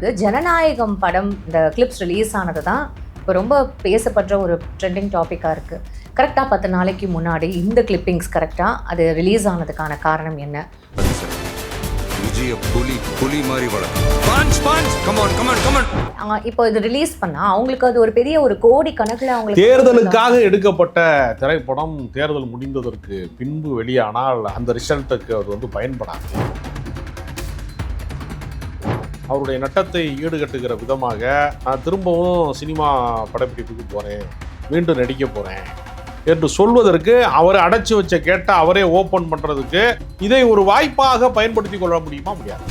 ஜனநாயகம் படம் இந்த கிளிப்ஸ் ரிலீஸ் ஆனது தான் இப்போ ரொம்ப பேசப்படுற ஒரு ட்ரெண்டிங் டாப்பிக்காக இருக்குது. கரெக்டாக 10 நாளைக்கு முன்னாடி இந்த கிளிப்பிங்ஸ் கரெக்டாக அது ரிலீஸ் ஆனதுக்கான காரணம் என்ன? இப்போ இது ரிலீஸ் பண்ணால் அவங்களுக்கு அது ஒரு பெரிய ஒரு கோடி கணக்கில் அவங்களுக்கு தேர்தலுக்காக எடுக்கப்பட்ட திரைப்படம் தேர்தல் முடிந்ததற்கு பின்பு வெளியானால் அந்த ரிசல்ட்டுக்கு அது வந்து பயன்படாது. அவருடைய நட்டத்தை ஈடுகட்டுகிற விதமாக நான் திரும்பவும் சினிமா படப்பிடிப்புக்கு போகிறேன், மீண்டும் நடிக்க போகிறேன் என்று சொல்வதற்கு அவரை அடைச்சி வச்ச கேட்ட அவரே ஓப்பன் பண்ணுறதுக்கு இதை ஒரு வாய்ப்பாக பயன்படுத்தி கொள்ள முடியுமா? முடியாது.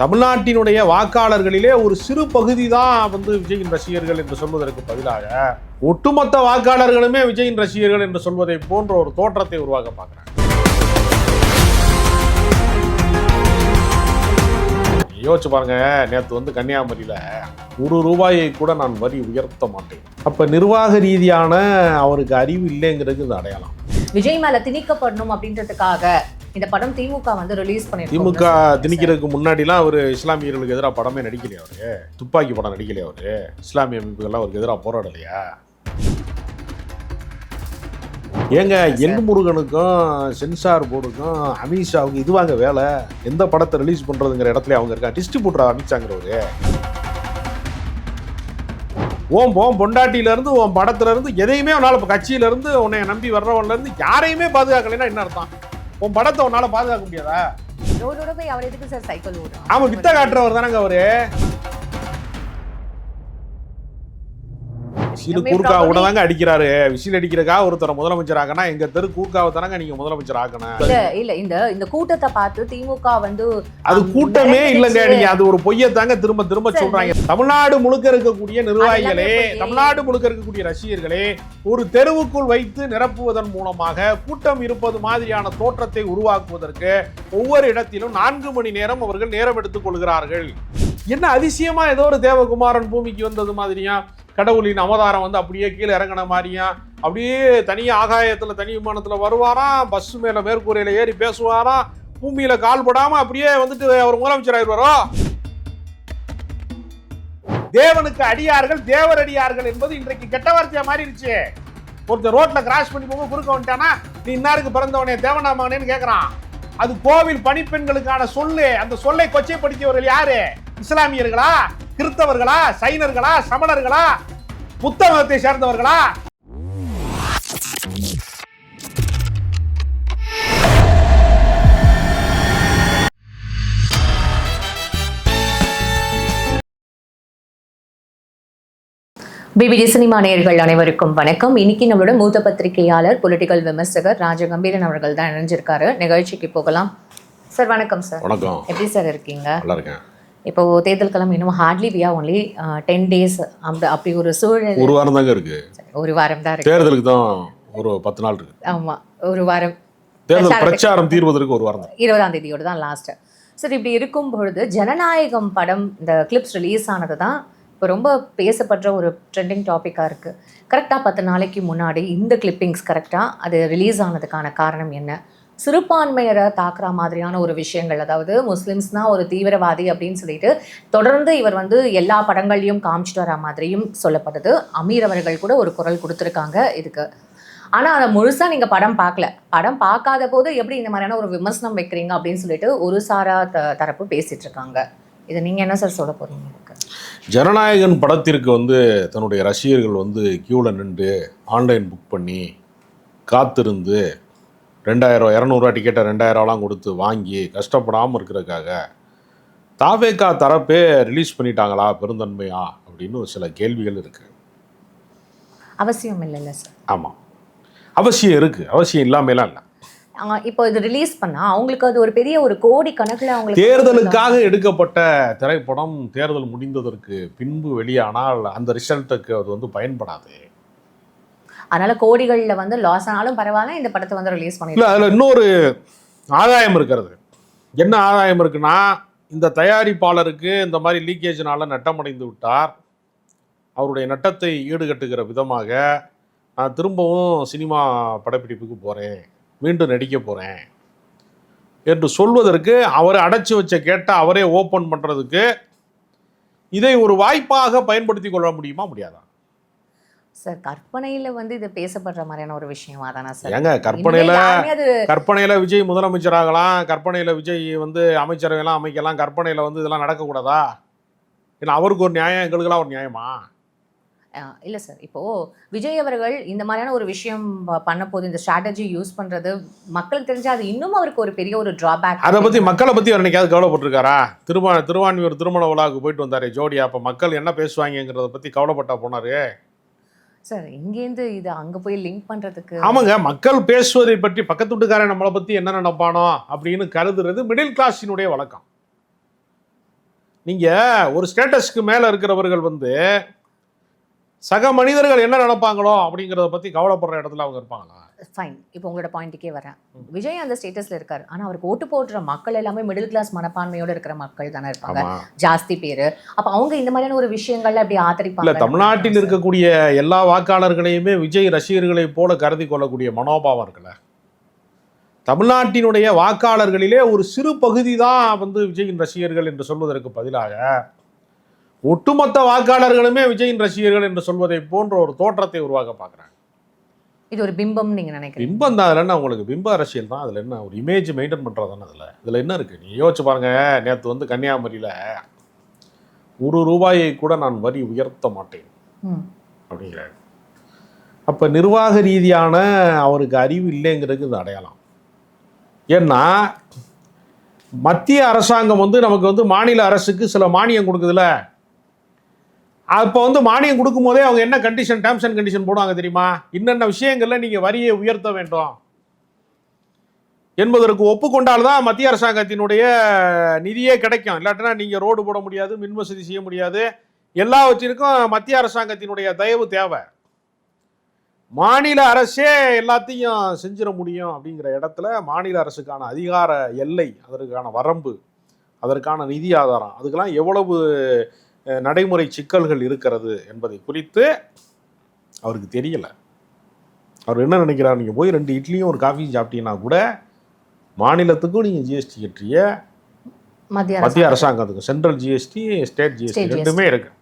தமிழ்நாட்டினுடைய வாக்காளர்களிலே ஒரு சிறு பகுதி தான் வந்து விஜயின் ரசிகர்கள் என்று சொல்வதற்கு பதிலாக ஒட்டுமொத்த வாக்காளர்களுமே விஜயின் ரசிகர்கள் என்று சொல்வதை போன்ற ஒரு தோற்றத்தை உருவாக்க பார்க்குறாங்க. யோசிச்சு பாருங்க, நேற்று வந்து கன்னியாகுமரியில் ₹1 கூட நான் வரி உயர்த்த மாட்டேன். அப்ப நிர்வாக ரீதியான அவருக்கு அறிவு இல்லைங்கிறது இந்த அடையாளம். விஜய் மேல திணிக்கப்படணும் அப்படின்றதுக்காக இந்த படம் திமுக வந்து ரிலீஸ் பண்ணி திமுக திணிக்கிறதுக்கு முன்னாடிலாம் அவர் இஸ்லாமியர்களுக்கு எதிராக படமே நடிக்கலையா? அவரு துப்பாக்கி படம் நடிக்கலையா? அவரு இஸ்லாமிய அமைப்புகள்லாம் அவருக்கு எதிராக போராடலையா? ஏங்க எல் முருகனுக்கும் சென்சார் போர்டுக்கும் அமித்ஷாவுக்கு இதுவாங்க வேலை. எந்த படத்தை ரிலீஸ் பண்றதுங்கிற இடத்துல அவங்க இருக்கா. டிஸ்ட்ரிபியூட்டர் அமித்ஷாங்கிறவரு ஓம் பொண்டாட்டியில இருந்து உன் படத்துல இருந்து எதையுமே உன்னால கட்சியில இருந்து உன்னை நம்பி வர்றவன்ல இருந்து யாரையுமே பாதுகாக்கலைன்னா என்ன அர்த்தம்? உன் படத்தை உன்னால பாதுகாக்க முடியாதா? ஆமா, வித்த காட்டுறவர் தானங்க அவரு. விசில் கூர்க்கா உடனே அடிக்கிறாரு. விசில் அடிக்கிறக்கா ஒருத்தர முதலமைச்சர் ஆகனா எங்க தெரு கூர்க்காவை தானங்க நீங்க முதலமைச்சர் ஆகணும். இல்ல இந்த கூட்டத்தை பார்த்து திமுக வந்து அது கூட்டமே இல்லங்க. நீங்க அது ஒரு பொய்யை தாங்க திரும்ப திரும்ப சொல்றாங்க. தமிழ்நாடு முழுக்க இருக்கக்கூடிய நிர்வாகிகளே, தமிழ்நாடு முழுக்க இருக்கக்கூடிய ரசிகர்களே ஒரு தெருவுக்குள் வைத்து நிரப்புவதன் மூலமாக கூட்டம் இருப்பது மாதிரியான தோற்றத்தை உருவாக்குவதற்கு ஒவ்வொரு இடத்திலும் 4 மணி நேரம் அவர்கள் நேரம் எடுத்துக் கொள்கிறார்கள். என்ன அதிசயமா ஏதோ ஒரு தேவகுமாரன் பூமிக்கு வந்தது மாதிரியா, கடவுளின் அவதாரம் வந்து அப்படியே கீழே இறங்கின மாதிரியா, அப்படியே தனியா ஆகாயத்துல தனி விமானத்துல வருவாராம், பஸ் மேல மேற்கூரையில ஏறி பேசுவாராம், பூமியில கால் படாம அப்படியே வந்துட்டு அவர் முதலமைச்சர் ஆயிடுவாரோ? தேவனுக்கு அடியார்கள் தேவர் அடியார்கள் என்பது இன்றைக்கு கெட்ட வார்த்தையா மாறிடுச்சு. ஒருத்தர் ரோட்ல கிராஸ் பண்ணி போக குறுக்க வந்துட்டானா நீ இன்னாருக்கு பிறந்தவனே தேவனாமனேன்னு கேட்கறான். அது கோவில் பணிப்பெண்களுக்கான சொல்லு. அந்த சொல்லை கொச்சைப்படுத்தியவர்கள் யாரு? இஸ்லாமியர்களா, கிறிஸ்தவர்களா, சைனர்களா, சமணர்களா, புத்த மதத்தை சேர்ந்தவர்களா? பிபிடி சினிமா நேயர்கள் அனைவருக்கும் வணக்கம். இன்னைக்கு நம்மளோட மூத்த பத்திரிகையாளர், பொலிட்டிக்கல் விமர்சகர் ராஜகம்பீரன் அவர்கள் தான் இணைஞ்சிருக்காரு. நிகழ்ச்சிக்கு போகலாம். சார் வணக்கம். சார் வணக்கம். எப்படி சார் இருக்கீங்க? நல்லா இருக்கேன். இப்போ தேர்தல் கிளம்பி இன்னும் ஹார்ட்லி ஒன்லி 10 days அப்படி ஒரு சூழல். ஒரு வாரம் தாங்க இருக்கு. ஒரு வாரம் தான் இருக்கு. தேர்தலுக்கு தான் ஒரு 10 நாள் இருக்கு. ஆமா, ஒரு வாரம். தேர்தல் பிரச்சாரம் தீர்வதற்கு ஒரு வாரம் தான். 20ஆம் தேதியோட தான் லாஸ்ட். சார் இப்படி இருக்கும் பொழுது ஜனநாயகம் படம் இந்த கிளிப்ஸ் ரிலீஸ் ஆனது தான் இப்போ ரொம்ப பேசப்படுற ஒரு ட்ரெண்டிங் டாப்பிக்காக இருக்குது. கரெக்டாக 10 நாளைக்கு முன்னாடி இந்த கிளிப்பிங்ஸ் கரெக்டாக அது ரிலீஸ் ஆனதுக்கான காரணம் என்ன? சிறுபான்மையரை தாக்குற மாதிரியான ஒரு விஷயங்கள், அதாவது முஸ்லிம்ஸ்னா ஒரு தீவிரவாதி அப்படின்னு சொல்லிட்டு தொடர்ந்து இவர் வந்து எல்லா படங்கள்லையும் காமிச்சிட்டு வர மாதிரியும் சொல்லப்படுது. அமீர் அவர்கள் கூட ஒரு குரல் கொடுத்துருக்காங்க இதுக்கு. ஆனால் அதை முழுசாக நீங்கள் படம் பார்க்கல. படம் பார்க்காத போது எப்படி இந்த மாதிரியான ஒரு விமர்சனம் வைக்கிறீங்க அப்படின்னு சொல்லிட்டு ஒரு சாரா தரப்பு பேசிட்டு இருக்காங்க. இதை நீங்கள் என்ன சார் சொல்ல போகிறீங்க? ஜனநாயகன் படத்திற்கு வந்து தன்னுடைய ரசிகர்கள் வந்து கியூவில் நின்று ஆன்லைன் புக் பண்ணி காத்திருந்து 2000 200 டிக்கெட்டை 2000 கொடுத்து வாங்கி கஷ்டப்படாமல் இருக்கிறதுக்காக தாவேகா தரப்பே ரிலீஸ் பண்ணிட்டாங்களா பெருந்தன்மையா அப்படின்னு சில கேள்விகள் இருக்கு. அவசியம் இல்லைல்ல சார்? ஆமாம், அவசியம் இருக்கு. அவசியம் இல்லாமலாம் இல்லை. இப்போ இது ரிலீஸ் பண்ணா அவங்களுக்கு அது ஒரு பெரிய ஒரு கோடி கணக்கில் அவங்களுக்கு தேர்தலுக்காக எடுக்கப்பட்ட திரைப்படம் தேர்தல் முடிந்ததற்கு பின்பு வெளியானால் அந்த ரிசல்ட்டுக்கு அது வந்து பயன்படாது. அதனால கோடிகளில் வந்து லாஸ் ஆனாலும் பரவாயில்ல, இந்த படத்தை வந்து ரிலீஸ் பண்ணி. இல்லை, அதில் இன்னொரு ஆதாயம் இருக்கிறது. என்ன ஆதாயம் இருக்குன்னா, இந்த தயாரிப்பாளருக்கு இந்த மாதிரி லீக்கேஜினால நட்டமடைந்து விட்டார். அவருடைய நட்டத்தை ஈடுகட்டுகிற விதமாக நான் திரும்பவும் சினிமா படப்பிடிப்புக்கு போகிறேன், மீண்டும் நடிக்க போகிறேன் என்று சொல்வதற்கு, அவரை அடைச்சி வச்ச கேட்ட அவரே ஓப்பன் பண்ணுறதுக்கு இதை ஒரு வாய்ப்பாக பயன்படுத்தி கொள்ள முடியுமா முடியாதா? சார் கற்பனையில வந்து இது பேசப்படுற மாதிரியான ஒரு விஷயமா தானே சார்? ஏங்க கற்பனையில விஜய் முதலமைச்சராகலாம், கற்பனையில விஜய் வந்து அமைச்சரவையெல்லாம் அமைக்கலாம், கற்பனையில வந்து இதெல்லாம் நடக்கக்கூடாதா? ஏன்னா அவருக்கு ஒரு நியாயம், எங்களுக்கெல்லாம் ஒரு நியாயமா? இல்லை சார், இப்போது விஜய் அவர்கள் இந்த மாதிரியான ஒரு விஷயம் பண்ண போது இந்த ஸ்ட்ராட்டஜி யூஸ் பண்ணுறது மக்களுக்கு தெரிஞ்சால் அது இன்னும் அவருக்கு ஒரு பெரிய ஒரு ட்ராபேக். அதை பற்றி மக்களை பற்றி அவர் என்னைக்காவது கவலைப்பட்டிருக்காரா? திருவான்மியூர் திருமண விழாவுக்கு போயிட்டு வந்தார் ஜோடியா, அப்போ மக்கள் என்ன பேசுவாங்கிறத பற்றி கவலைப்பட்டா போனார் சார். இங்கேருந்து இது அங்கே போய் லிங்க் பண்ணுறதுக்கு ஆமாங்க, மக்கள் பேசுவதை பற்றி பக்கத்து வீட்டுக்காரன் நம்மளை பற்றி என்ன நினைப்பானோ அப்படின்னு கருதுறது மிடில் கிளாஸினுடைய வழக்கம். நீங்கள் ஒரு ஸ்டேட்டஸ்க்கு மேலே இருக்கிறவர்கள் வந்து சக மனிதர்கள் என்ன நினைப்பாங்களோ அப்படிங்கிறத பற்றி கவலைப்படுற இடத்துல அவங்க இருப்பாங்களா? ஃபைன், இப்போ உங்களோட பாயிண்ட்டுக்கே வரேன். விஜய் அந்த ஸ்டேட்டஸில் இருக்கார், ஆனால் அவருக்கு ஓட்டு போடுற மக்கள் எல்லாமே மிடில் கிளாஸ் மனப்பான்மையோடு இருக்கிற மக்கள் தானே இருப்பாங்க, ஜாஸ்தி பேர். அப்போ அவங்க இந்த மாதிரியான ஒரு விஷயங்கள்ல அப்படி ஆதரிப்பாங்க? இல்லை, தமிழ்நாட்டில் இருக்கக்கூடிய எல்லா வாக்காளர்களையுமே விஜய் ரசிகர்களை போல கருதி கொள்ளக்கூடிய மனோபாவம் இருக்குல்ல. தமிழ்நாட்டினுடைய வாக்காளர்களிலே ஒரு சிறு பகுதி தான் வந்து விஜயின் ரசிகர்கள் என்று சொல்வதற்கு பதிலாக ஒட்டுமொத்த வாக்காளர்களுமே விஜயின் ரசிகர்கள் என்று சொல்வதை போன்ற ஒரு தோற்றத்தை உருவாக்க பார்க்குறாங்க. இது ஒரு பிம்பம் நீங்க நினைக்கிறீங்க? பிம்பம் தான். அதில் என்ன உங்களுக்கு பிம்ப அரசியல் தான். அதில் என்ன ஒரு இமேஜ் மெயின்டைன் பண்ணுறது தானே. இதில் என்ன இருக்குது? நீ யோசிச்சு பாருங்க. நேற்று வந்து கன்னியாகுமரியில் ₹1 கூட நான் வரி உயர்த்த மாட்டேன் அப்படிங்கிறாரு. அப்போ நிர்வாக ரீதியான அவருக்கு அறிவு இல்லைங்கிறதுக்கு இது அடையாளம். ஏன்னா மத்திய அரசாங்கம் வந்து நமக்கு வந்து மாநில அரசுக்கு சில மானியம் கொடுக்குதுல்ல. அப்போ வந்து மானியம் கொடுக்கும் போதே அவங்க என்ன கண்டிஷன், டேர்ம்ஸ் அண்ட் கண்டிஷன் போடுவாங்க தெரியுமா? இன்னென்ன விஷயங்கள்ல நீங்கள் வரியை உயர்த்த வேண்டும் என்பதற்கு ஒப்புக்கொண்டால்தான் மத்திய அரசாங்கத்தினுடைய நிதியே கிடைக்கும். இல்லாட்டினா நீங்கள் ரோடு போட முடியாது, மின் வசதி செய்ய முடியாது. எல்லாவற்றிற்கும் மத்திய அரசாங்கத்தினுடைய தயவு தேவை. மாநில அரசே எல்லாத்தையும் செஞ்சிட முடியும் அப்படிங்கிற இடத்துல மாநில அரசுக்கான அதிகார எல்லை, அதற்கான வரம்பு, அதற்கான நிதி ஆதாரம், அதுக்கெல்லாம் எவ்வளவு நடைமுறை சிக்கல்கள் இருக்கிறது என்பதை குறித்து அவருக்கு தெரியல. அவர் என்ன நினைக்கிறார்? நீங்கள் போய் 2 இட்லியும் ஒரு காஃபியும் சாப்பிட்டீங்கன்னா கூட மாநிலத்துக்கும் நீங்கள் ஜிஎஸ்டி கட்டிய மத்திய அரசாங்கத்துக்கு சென்ட்ரல் ஜிஎஸ்டி, ஸ்டேட் ஜிஎஸ்டி ரெண்டுமே இருக்கு.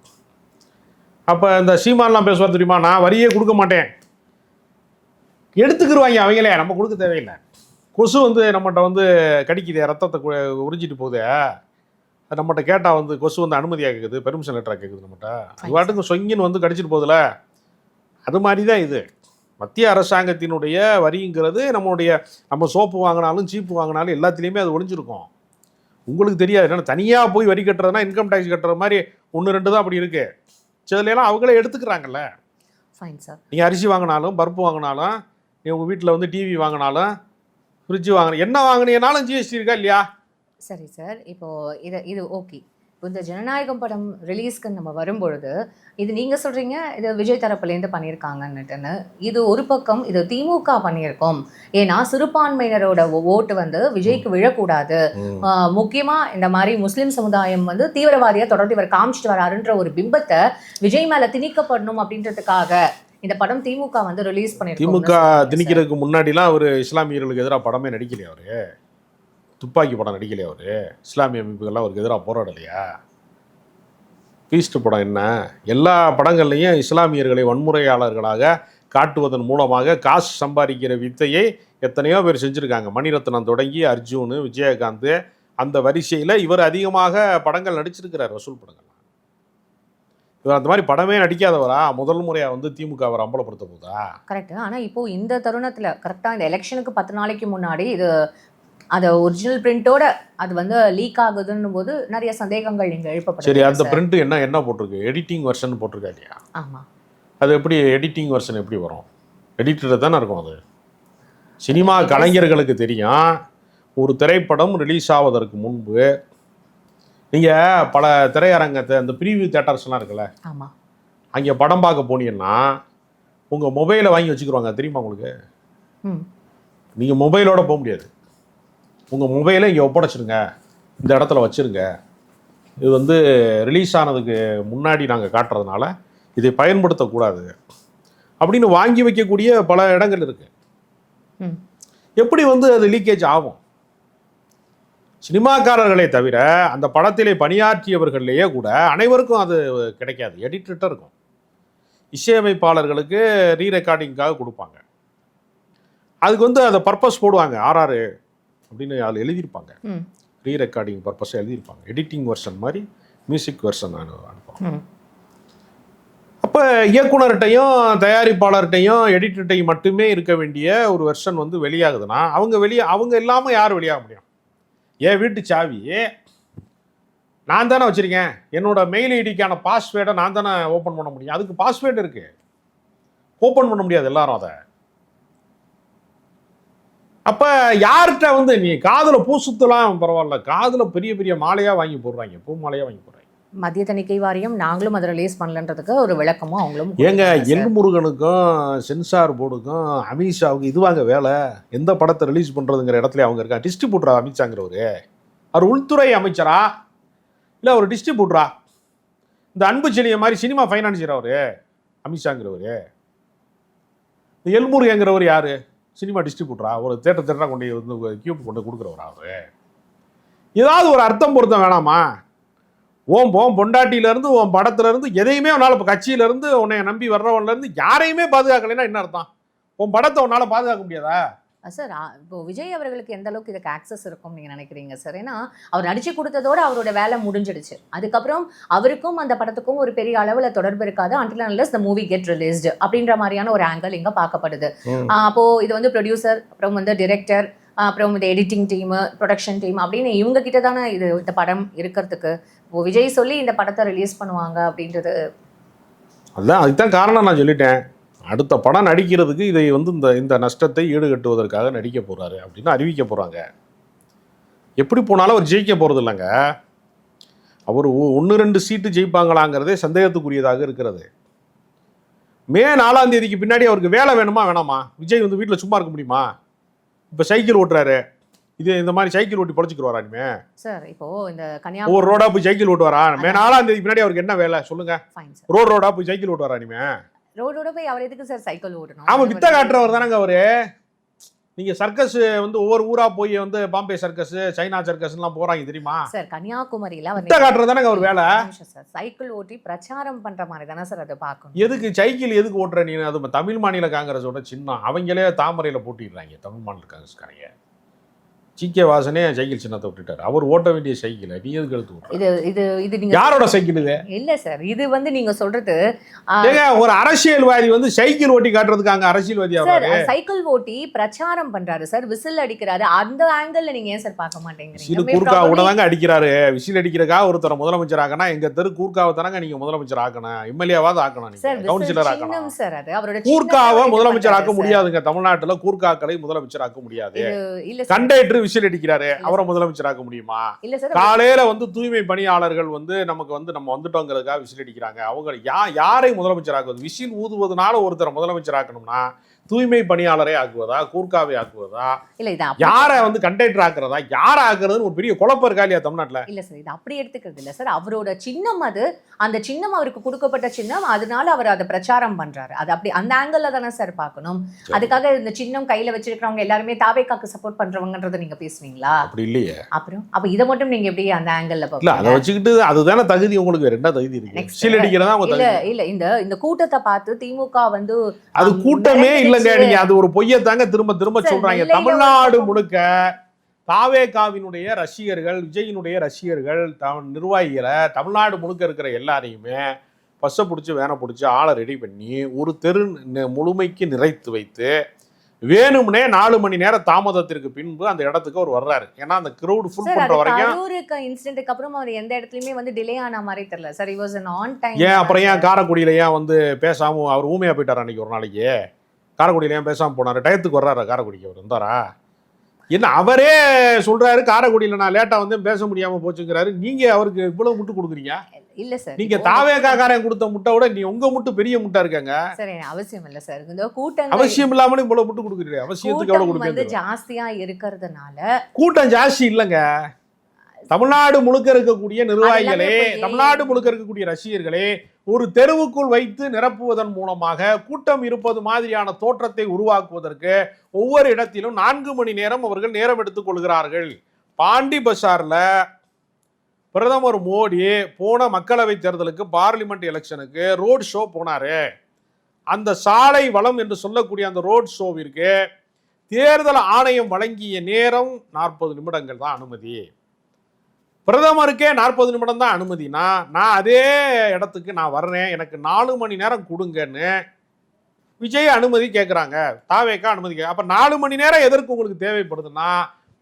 அப்போ இந்த சீமான்லாம் பேசுவார் தெரியுமா, நான் வரியே கொடுக்க மாட்டேன், எடுத்துக்கிடுவாங்க அவங்களே, நம்ம கொடுக்க தேவையில்லை. கொசு வந்து நம்மகிட்ட வந்து கடிக்குது, ரத்தத்தை உறிஞ்சிட்டு போகுது, அது நம்மகிட்ட கேட்டால் வந்து கொசு வந்து அனுமதியாக கேட்குது, பெர்மிஷன் லெட்டராக கேட்குது நம்மகிட்ட, அது பாட்டுக்கு சொங்கின்னு வந்து கடிச்சிட்டு போகுதுல. அது மாதிரி தான் இது. மத்திய அரசாங்கத்தினுடைய வரிங்கிறது நம்ம சோப்பு வாங்கினாலும் சீப்பு வாங்கினாலும் எல்லாத்துலேயுமே அது ஒழிஞ்சிருக்கும். உங்களுக்கு தெரியாது. ஏன்னா தனியாக போய் வரி கட்டுறதுனா இன்கம் டேக்ஸ் கட்டுற மாதிரி 1-2 தான் அப்படி இருக்குது. சிலலாம் அவங்களே எடுத்துக்கிறாங்கல்ல. Fine sir. நீங்கள் அரிசி வாங்கினாலும், பருப்பு வாங்கினாலும், உங்கள் வீட்டில் வந்து டிவி வாங்கினாலும், ஃப்ரிட்ஜு வாங்கின என்ன வாங்கினீங்கனாலும் ஜிஎஸ்டி இருக்கா இல்லையா? சரி சார், இப்போது இது ஓகே. இப்போ இந்த ஜனநாயகம் படம் ரிலீஸ்க்கு நம்ம வரும்பொழுது இது நீங்கள் சொல்கிறீங்க இது விஜய் தரப்புலேருந்து பண்ணியிருக்காங்கன்னுட்டுன்னு. இது ஒரு பக்கம் இது திமுக பண்ணியிருக்கோம், ஏன்னா சிறுபான்மையினரோட ஓட்டு வந்து விஜய்க்கு விழக்கூடாது, முக்கியமாக இந்த மாதிரி முஸ்லீம் சமுதாயம் வந்து தீவிரவாதியாக தொடர்ந்து இவர் காமிச்சிட்டு வராருன்ற ஒரு பிம்பத்தை விஜய் மேலே திணிக்கப்படணும் அப்படின்றதுக்காக இந்த படம் திமுக வந்து ரிலீஸ் பண்ணியிருக்கோம். திமுக திணிக்கிறதுக்கு முன்னாடிலாம் அவர் இஸ்லாமியர்களுக்கு எதிராக படமே நடிக்கலையா? அவர் துப்பாக்கி படம் நடிக்கலையா? அவர் இஸ்லாமிய அமைப்புகள்லாம் அவருக்கு எதிராக போராடலையா? பீஸ்ட் படம் என்ன? எல்லா படங்கள்லையும் இஸ்லாமியர்களை வன்முறையாளர்களாக காட்டுவதன் மூலமாக காசு சம்பாதிக்கிற வித்தையை எத்தனையோ பேர் செஞ்சுருக்காங்க. மணிரத்னம் தொடங்கி அர்ஜுன், விஜயகாந்த், அந்த வரிசையில் இவர் அதிகமாக படங்கள் நடிச்சிருக்கிறார், வசூல் படங்கள். இவர் அந்த மாதிரி படமே நடிக்காதவரா முதல் முறையாக வந்து திமுக அவர் அம்பலப்படுத்த போதா? கரெக்டு. ஆனால் இப்போது இந்த தருணத்தில் கரெக்டாக இந்த எலெக்ஷனுக்கு 10 நாளைக்கு முன்னாடி இது அது ஒரிஜினல் பிரிண்டோட அது வந்து லீக் ஆகுதுன்னும் போது நிறைய சந்தேகங்கள் இங்கே எழுப்பப்படும். சரி, அந்த பிரிண்ட் என்ன போட்டிருக்கு? எடிட்டிங் வெர்ஷன் போட்டிருக்கா இல்லையா? ஆமாம். அது எப்படி எடிட்டிங் வெர்ஷன் எப்படி வரும்? எடிட்டர் தானே இருக்கும். அது சினிமா கலைஞர்களுக்கு தெரியும். ஒரு திரைப்படம் ரிலீஸ் ஆவதற்கு முன்பு நீங்கள் பல திரையரங்கத்தை, அந்த ப்ரீவியூ தேட்டர்ஸ்லாம் இருக்குல்ல, ஆமாம், அங்கே படம் பார்க்க போனீங்கன்னா உங்கள் மொபைலை வாங்கி வச்சுக்கிடுவாங்க. தெரியுமா உங்களுக்கு? நீங்கள் மொபைலோட போக முடியாது. உங்கள் மொபைலை இங்கே ஒப்படைச்சிருங்க, இந்த இடத்துல வச்சுருங்க, இது வந்து ரிலீஸ் ஆனதுக்கு முன்னாடி நாங்கள் காட்டுறதுனால இதை பயன்படுத்தக்கூடாது அப்படின்னு வாங்கி வைக்கக்கூடிய பல இடங்கள் இருக்குது. எப்படி வந்து அது லீக்கேஜ் ஆகும்? சினிமாக்காரர்களே தவிர அந்த படத்திலே பணியாற்றியவர்களையே கூட அனைவருக்கும் அது கிடைக்காது. எடிட்டர்கிட்ட இருக்கும். இசையமைப்பாளர்களுக்கு ரீ ரெக்கார்டிங்காக கொடுப்பாங்க. அதுக்கு வந்து அதை பர்பஸ் போடுவாங்க. ஆர்ஆர் அப்படின்னு அதில் எழுதியிருப்பாங்க. ரீ ரெக்கார்டிங் பர்பஸ் எழுதியிருப்பாங்க. எடிட்டிங் வெர்ஷன் மாதிரி மியூசிக் வெர்ஷன் அனுப்புவாங்க. அப்போ இயக்குனர்கிட்டையும் தயாரிப்பாளர்கிட்டையும் எடிட்டர்கிட்டையும் மட்டுமே இருக்க வேண்டிய ஒரு வெர்ஷன் வந்து வெளியாகுதுன்னா அவங்க இல்லாமல் யார் வெளியாக முடியும்? என் வீட்டு சாவி நான் தானே வச்சுருக்கேன். என்னோட மெயில் ஐடிக்கான பாஸ்வேர்டை நான் தானே ஓப்பன் பண்ண முடியும். அதுக்கு பாஸ்வேர்டு இருக்குது. ஓப்பன் பண்ண முடியாது எல்லாரும் அதை. அப்போ யார்கிட்ட வந்து நீ காதில் பூ சுத்தலாம் பரவாயில்ல, காதில் பெரிய பெரிய மாலையாக வாங்கி போடுறாங்க, பூ மாலையாக வாங்கி போடுறாங்க. மத்திய தணிக்கை வாரியம் நாங்களும் அதை ரிலீஸ் பண்ணலன்றதுக்கு ஒரு விளக்கமும் அவங்களும் ஏங்க எல்முருகனுக்கும் சென்சார் போர்டுக்கும் அமித்ஷாவுக்கு இதுவாங்க வேலை. எந்த படத்தை ரிலீஸ் பண்ணுறதுங்கிற இடத்துல அவங்க இருக்கா. டிஸ்ட்ரிபியூட்டரா அமித்ஷாங்கிறவர்? அவர் உள்துறை அமைச்சரா இல்லை ஒரு டிஸ்ட்ரிபியூட்டரா? இந்த அன்பு செழிய மாதிரி சினிமா ஃபைனான்சியர் அவர் அமித்ஷாங்கிறவர். இந்த எல்முருகங்கிறவர் யார்? சினிமா டிஸ்ட்ரிபியூட்டரா? ஒரு தேட்டராக கொண்டு வந்து கியூப் கொண்டு கொடுக்குறவரா அவர்? ஏதாவது ஒரு அர்த்தம் பொருத்தம் வேணாமா? ஓம் பொண்டாட்டியிலேருந்து உன் படத்துலேருந்து எதையுமே உன்னால் இப்போ கட்சியிலேருந்து உன்னை நம்பி வர்றவன்லேருந்து யாரையுமே பாதுகாக்கலைன்னா என்ன அர்த்தம்? உன் படத்தை உன்னால் பாதுகாக்க முடியாதா? சார் இப்போ விஜய் அவர்களுக்கு எந்த அளவுக்கு இதுக்கு ஆக்சஸ் இருக்கும் நீங்கள் நினைக்கிறீங்க சார்? ஏன்னா அவர் நடிச்சு கொடுத்ததோடு அவரோட வேலை முடிஞ்சிடுச்சு. அதுக்கப்புறம் அவருக்கும் அந்த படத்துக்கும் ஒரு பெரிய அளவில் தொடர்பு இருக்காது. until unless the movie get released அப்படின்ற மாதிரியான ஒரு ஆங்கிள் இங்கே பார்க்கப்படுது. அப்போது இது வந்து ப்ரொடியூசர், அப்புறம் வந்து டிரெக்டர், அப்புறம் இந்த எடிட்டிங் டீமு, ப்ரொடக்ஷன் டீம் அப்படின்னு இவங்க கிட்ட தானே இந்த படம் இருக்கிறதுக்கு. இப்போ விஜய் சொல்லி இந்த படத்தை ரிலீஸ் பண்ணுவாங்க அப்படின்றது அதுதான். அதுதான் காரணம். நான் சொல்லிட்டேன், அடுத்த படம் நடிக்கிறதுக்கு இதை வந்து இந்த நஷ்டத்தை ஈடுகட்டுவதற்காக நடிக்க போகிறாரு அப்படின்னு அறிவிக்க போகிறாங்க. எப்படி போனாலும் அவர் ஜெயிக்க போகிறது இல்லைங்க. அவர் 1-2 சீட்டு ஜெயிப்பாங்களாங்கிறதே சந்தேகத்துக்குரியதாக இருக்கிறது. மே 4ஆம் தேதிக்கு பின்னாடி அவருக்கு வேலை வேணுமா வேணாமா? விஜய் வந்து வீட்டில் சும்மா இருக்க முடியுமா? இப்போ சைக்கிள் ஓட்டுறாரு. இந்த மாதிரி சைக்கிள் ஓட்டி பொழைச்சிக்கிட்டு இனிமே சார். இப்போ இந்த ஒரு ரோடா போய் சைக்கிள் ஓட்டுவாரா? மே 4ஆம் தேதி பின்னாடி அவருக்கு என்ன வேலை சொல்லுங்க? ரோடா போய் சைக்கிள் ஓட்டுவாரா இனிமே? ரோடோட போய் அவர் எதுக்கு சார் சைக்கிள் ஓட்டணும்? ஆமா, வித்த காட்டுறவர் தானங்க அவரு. நீங்க சர்க்கஸ் வந்து ஒவ்வொரு ஊரா போய் வந்து பாம்பே சர்க்கஸ், சைனா சர்க்கஸ்லாம் போறாங்க தெரியுமா சார்? கன்னியாகுமரியில அவர் வித்த காட்டுறது தானங்க அவர் வேலை. சைக்கிள் ஓட்டி பிரச்சாரம் பண்ற மாதிரி தானே சார் அதை பார்க்கணும். எதுக்கு சைக்கிள் எதுக்கு ஓட்டுற நீ? அது தமிழ் மாநில காங்கிரஸோட சின்னம். அவங்களே தாமரையில போட்டிடுறாங்க தமிழ் மாநில காங்கிரஸ்காரங்க. ஜி.கே. வாசனே சைக்கிள் சின்னத்தை விட்டுட்டாரு. அவர் ஓட்ட வேண்டிய சைக்கிள் நீ எதுக்கு எடுத்து விட்டுற? இது நீங்க யாரோட சைக்கிள் இது? இல்ல சார், இது வந்து நீங்க சொல்றது ஒரு அரசியல்வாதி வந்து சைக்கிள் ஓட்டி காட்டுறதுக்காங்க அரசியல்வாதி அவரு. சைக்கிள் ஓட்டி பிரச்சாரம் பண்றாரு சார், விசில் அடிக்கிறாரு. அந்த ஆங்கிள் நீங்க ஏன் சார் பார்க்க மாட்டேங்கிறீங்க? கூர்க்கா உடனே அடிக்கிறாரு. விசில் அடிக்கிறக்கா ஒருத்தர முதலமைச்சர் ஆக்கணும். எங்க தெரு கூர்க்காவை தானங்க நீங்க முதலமைச்சர் ஆக்கணும், எம்எல்ஏவாவது ஆக்கணும், நீங்க கவுன்சிலர் ஆக்கணும் சார். அது அவரோட கூர்க்காவை முதலமைச்சர் ஆக்க முடியாதுங்க. தமிழ்நாட்டுல கூர்க்காக்களை முதலமைச்சர் ஆக்க முடியாது. கண்டக்டர் விசில் அடிக்கிறாரு, அவரை முதலமைச்சராக்க முடியுமா? காலையில வந்து தூய்மை பணியாளர்கள் வந்து நமக்கு வந்து நம்ம வந்துட்டோங்கிறதுக்காக விசில் அடிக்கிறாங்க. அவங்க யாரை முதலமைச்சராக்குவது? விசில் ஊதுவதனால ஒருத்தரை முதலமைச்சராக்கணும்னா தூய்மை பணியாளரை ஆக்குவதா, கூர்க்காவை ஆக்குவதா, இல்ல யாரை வந்து கண்டக்டர் ஆக்குறதா, யாரை ஆக்குறதுன்னு ஒரு பெரிய குழப்பம் இருக்கா இல்லையா தமிழ்நாட்டுல? இல்ல சார், இது அப்படி எடுத்துக்கிறது இல்ல சார். அவரோட சின்னம் அது, அந்த சின்னம் அவருக்கு கொடுக்கப்பட்ட சின்னம், அதனால அவர் அதை பிரச்சாரம் பண்றாரு. அது அப்படி அந்த ஆங்கிள் தானே சார் பார்க்கணும். அதுக்காக இந்த சின்னம் கையில வச்சிருக்கிறவங்க எல்லாருமே தாவேக்காக்கு சப்போர்ட் பண்றவங்கன்றத நீங்க பேசுவீங்களா? அப்படி இல்லையே. அப்புறம் அப்ப இதை மட்டும் நீங்க எப்படி அந்த ஆங்கிள் இல்ல அதை வச்சுக்கிட்டு அதுதானே தகுதி உங்களுக்கு? ரெண்டா தகுதி இருக்கு. விசில் அடிக்கிறதா இல்ல இந்த கூட்டத்தை பார்த்து திமுக வந்து அது கூட்டமே இல்ல. அது ஒரு பொய்யத்தாங்க திரும்ப திரும்ப சொல்றாங்க. தமிழ்நாடு முழுக்க தாவேகாவினுடைய ரசிகர்கள், விஜயினுடைய ரசிகர்கள், நிர்வாகிகளை தமிழ்நாடு முழுக்க இருக்கிற எல்லாரையுமே பஸ்ஸை பிடிச்சி வேனை பிடிச்சி ஆளை ரெடி பண்ணி ஒரு தெரு முழுமைக்கு நிறைத்து வைத்து வேணும்னே 4 மணி நேரம் தாமதத்திற்கு பின்பு அந்த இடத்துக்கு அவர் வர்றாரு. ஏன்னா அந்த கிரவுட் ஃபுல் பண்ற வரைக்கும் இன்சிடென்ட்க்கு அப்புறம் அவர் எந்த இடத்துலயுமே வந்து டிலே ஆன மாதிரி தெரியல sir. he was an on time. ஏன் அப்புறம் ஏன் காரைக்குடியில ஏன் வந்து பேசாம அவர் ஊமையா போயிட்டார் அன்னைக்கு ஒரு நாளைக்கு? காரைக்குடியில ஏன் பேசாமல் போனார்? டயத்துக்கு வர்றாரு காரைக்குடிக்கு அவர் வந்தாரா? என்ன அவரே சொல்றாரு காரைக்குடியில் நான் லேட்டாக வந்து பேச முடியாமல் போச்சுங்கிறாரு. நீங்க அவருக்கு இவ்வளவு முட்டு கொடுக்குறீங்க? இல்ல சார், நீங்க தாவேக்காரன் கொடுத்த முட்டை விட நீ உங்க முட்டு பெரிய முட்டை இருக்காங்க சார். அவசியம் இல்ல சார், இந்த கூட்டம் அவசியம் இல்லாம இவ்வளவு முட்டு கொடுக்குறீங்க. அவசியத்துக்கு எவ்வளவு கொடுக்குறீங்க? ஜாஸ்தியா இருக்கிறதுனால கூட்டம் ஜாஸ்தி இல்லைங்க. தமிழ்நாடு முழுக்க இருக்கக்கூடிய நிர்வாகிகளே, தமிழ்நாடு முழுக்க இருக்கக்கூடிய ரசிகர்களே ஒரு தெருவுக்குள் வைத்து நிரப்புவதன் மூலமாக கூட்டம் இருப்பது மாதிரியான தோற்றத்தை உருவாக்குவதற்கு ஒவ்வொரு இடத்திலும் 4 மணி நேரம் அவர்கள் நேரம் எடுத்துக் கொள்கிறார்கள். பாண்டி பசார்ல பிரதமர் மோடி போன மக்களவை தேர்தலுக்கு பார்லிமெண்ட் எலெக்ஷனுக்கு ரோட் ஷோ போனாரு. அந்த சாலை வளம் என்று சொல்லக்கூடிய அந்த ரோட் ஷோவிற்கு தேர்தல் ஆணையம் வழங்கிய நேரம் 40 நிமிடங்கள் தான் அனுமதி. பிரதமருக்கே 40 நிமிடம் தான் அனுமதினா, நான் அதே இடத்துக்கு நான் வர்றேன், எனக்கு 4 மணி நேரம் கொடுங்கன்னு விஜய் அனுமதி கேட்குறாங்க, தாவேக்கா அனுமதி கேட்க. அப்போ 4 மணி நேரம் எதற்கு உங்களுக்கு தேவைப்படுதுன்னா,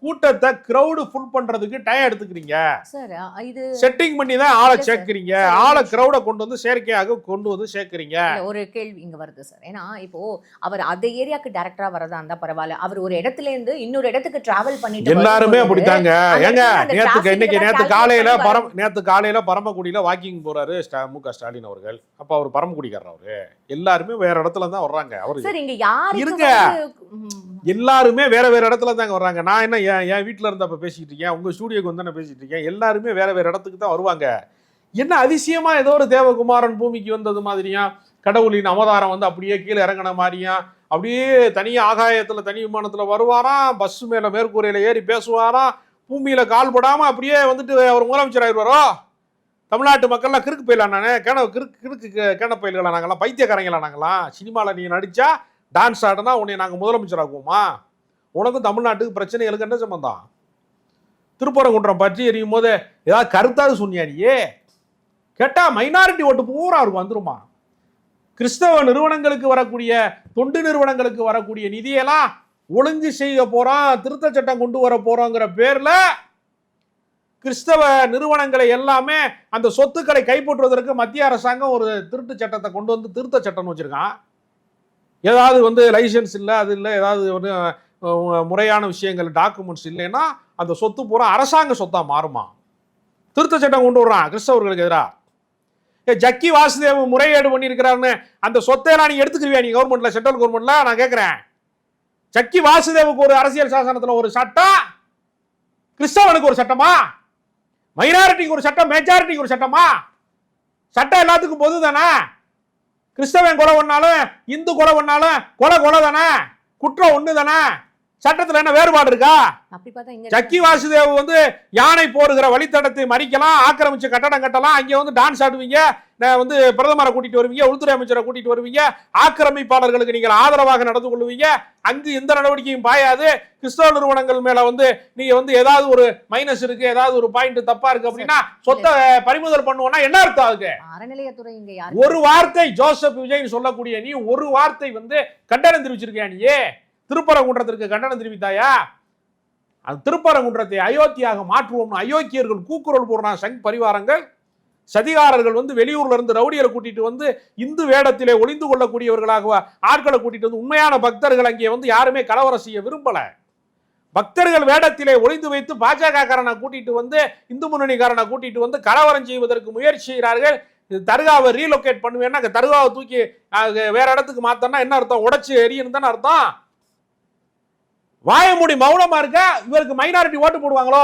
கூட்டத்தை கிரௌடு ஃபுல் பண்றதுக்கு டைம் எடுத்துக்கிறீங்க சார். இது செட்டிங் பண்ணி தான் ஆளை சேர்க்கிறீங்க, ஆளை கிரௌட கொண்டு வந்து செயற்கையாக கொண்டு வந்து சேர்க்கிறீங்க. ஒரு கேள்வி இங்க வருது சார். ஏன்னா இப்போ அவர் அந்த ஏரியாக்கு டைரக்டரா வரதா இருந்தா பரவாயில்ல, அவர் ஒரு இடத்துல இருந்து இன்னொரு இடத்துக்கு டிராவல் பண்ணிட்டு எல்லாருமே அப்படித்தாங்க. ஏங்க நேத்து காலையில பரமக்குடியில வாக்கிங் போறாரு மு.க. ஸ்டாலின் அவர்கள். அப்ப அவர் பரமக்குடிக்காரர், அவரு எல்லாருமே வேற இடத்துல தான் வர்றாங்க. அவரு சார் இங்க யாரு இருங்க, எல்லாருமே வேற வேற இடத்துல தாங்க வர்றாங்க. நான் என்ன என் வீட்டுல இருந்து அப்ப பேசிட்டு இருக்கேன், உங்க ஸ்டூடியோக்கு வந்து நான் பேசிட்டு இருக்கேன். எல்லாருமே வேற வேற இடத்துக்கு தான் வருவாங்க. என்ன அதிசயமா ஏதோ ஒரு தேவகுமாரன் பூமிக்கு வந்தது மாதிரியா, கடவுளின் அவதாரம் வந்து அப்படியே கீழே இறங்கின மாதிரியா, அப்படியே தனியா ஆகாயத்துல தனி விமானத்துல வருவாராம், பஸ் மேல மேற்கூரையில ஏறி பேசுவாராம், பூமியில கால் படாம அப்படியே வந்துட்டு அவர் முதலமைச்சர் ஆயிடுவாரோ. தமிழ்நாட்டு மக்கள்லாம் கிறுக்கு போயிடலாம், நானே கிறுக்கு கேன பயில்களா நாங்களாம், பைத்தியக்காரங்களா நாங்களாம். சினிமாவில் நீ நடிச்சா டான்ஸ் ஆடுனா உன்னை நாங்கள் முதலமைச்சர் ஆகுவோமா? உனக்கும் தமிழ்நாட்டுக்கு பிரச்சனைகளுக்கு என்ன சம்பந்தம்? திருப்பரங்குன்றம் பற்றி எரியும் போது ஏதாவது கருத்தாவது சொன்னியா நீயே? கேட்டா மைனாரிட்டி ஓட்டு பூரா அவருக்கு வந்துருமா? கிறிஸ்தவ நிறுவனங்களுக்கு வரக்கூடிய, தொண்டு நிறுவனங்களுக்கு வரக்கூடிய நிதியெல்லாம் ஒழுங்கு செய்ய போறோம், திருத்த சட்டம் கொண்டு வர போறோங்கிற பேர்ல கிறிஸ்தவ நிறுவனங்களை எல்லாமே அந்த சொத்துக்களை கைப்பற்றுவதற்கு மத்திய அரசாங்கம் ஒரு திருட்டு சட்டத்தை கொண்டு வந்து திருத்த சட்டம்னு வச்சிருக்கான். ஏதாவது வந்து லைசன்ஸ் இல்லை, அது இல்லை, ஏதாவது ஒரு முறையான விஷயங்கள் டாக்குமெண்ட்ஸ் இல்லைன்னா அந்த சொத்து பூரா அரசாங்க சொத்தா மாறுமா? திருத்த சட்டம் கொண்டு வர்றான் கிறிஸ்தவர்களுக்கு எதிராக. ஜக்கி வாசுதேவ் முறையீடு பண்ணியிருக்கிறாருன்னு அந்த சொத்தையெல்லாம் நீ எடுத்துக்கிறியா நீ கவர்மெண்ட்ல, சென்ட்ரல் கவர்மெண்ட்ல? நான் கேட்கிறேன், ஜக்கி வாசுதேவுக்கு ஒரு அரசியல் சாசனத்துல ஒரு சட்டம், கிறிஸ்தவனுக்கு ஒரு சட்டமா? மைனாரிட்டிக்கு ஒரு சட்டம், மெஜாரிட்டிக்கு ஒரு சட்டமா? சட்டம் எல்லாத்துக்கும் பொது தானே. கிறிஸ்தவன் கொலை பண்ணாலும் இந்து கொலை பண்ணாலும் கொலை தானே, குற்றம் ஒண்ணு தானே. சட்டத்துல என்ன வேறுபாடு இருக்கா? ஜக்கி வாசுதேவ் வந்து யானை போடுகிற வழித்தடத்தை மறிக்கலாம், ஆக்கிரமிச்சு கட்டடம் கட்டலாம், அங்க வந்து டான்ஸ் ஆடுவீங்க, வந்து பிரதமரை கூட்டிட்டு வருவீங்க, உள்துறை அமைச்சரை கூட்டிட்டு வருவீங்க, ஆக்கிரமிப்பாளர்களுக்கு நீங்கள் ஆதரவாக நடந்து கொள்வீங்க, அங்கு எந்த நடவடிக்கையும் பாயாது. கிறிஸ்தவ நிறுவனங்கள் மேல வந்து நீங்க வந்து ஏதாவது ஒரு மைனஸ் இருக்கு, ஏதாவது ஒரு பாயிண்ட் தப்பா இருக்கு அப்படின்னா சொத்தை பறிமுதல் பண்ணுவோம்னா என்ன அர்த்தம்? அதுக்கு அறநிலையத்துறை ஒரு வார்த்தை ஜோசப் விஜய் சொல்லக்கூடிய நீ ஒரு வார்த்தை வந்து கண்டனம் தெரிவிச்சிருக்கியா? நீயே திருப்பரங்குன்றத்திற்கு கண்டனம் தெரிவித்தாயா? அது திருப்பரங்குன்றத்தை அயோத்தியாக மாற்றுவோம்னு அயோக்கியர்கள் கூக்குரல் போடுறான். சங் பரிவாரங்கள், சதிகாரர்கள் வந்து வெளியூர்ல இருந்து ரவுடியரை கூட்டிட்டு வந்து இந்து வேடத்திலே ஒளிந்து கொள்ளக்கூடியவர்களாக ஆட்களை கூட்டிட்டு வந்து, உண்மையான பக்தர்கள் அங்கே வந்து யாருமே கலவரம் செய்ய விரும்பல. பக்தர்கள் வேடத்திலே ஒளிந்து வைத்து பாஜக காரனை கூட்டிட்டு வந்து, இந்து முன்னணிக்காரனை கூட்டிட்டு வந்து கலவரம் செய்வதற்கு முயற்சி செய்கிறார்கள். தர்காவை ரீலோகேட் பண்ணுவேன்னா தர்காவை தூக்கி வேற இடத்துக்கு மாத்தோம்னா என்ன அர்த்தம்? உடைச்சு எரியணும் தானே அர்த்தம். வாயமூடி மௌனமா இருக்க, இவருக்கு மைனாரிட்டி ஓட்டு போடுவாங்களோ?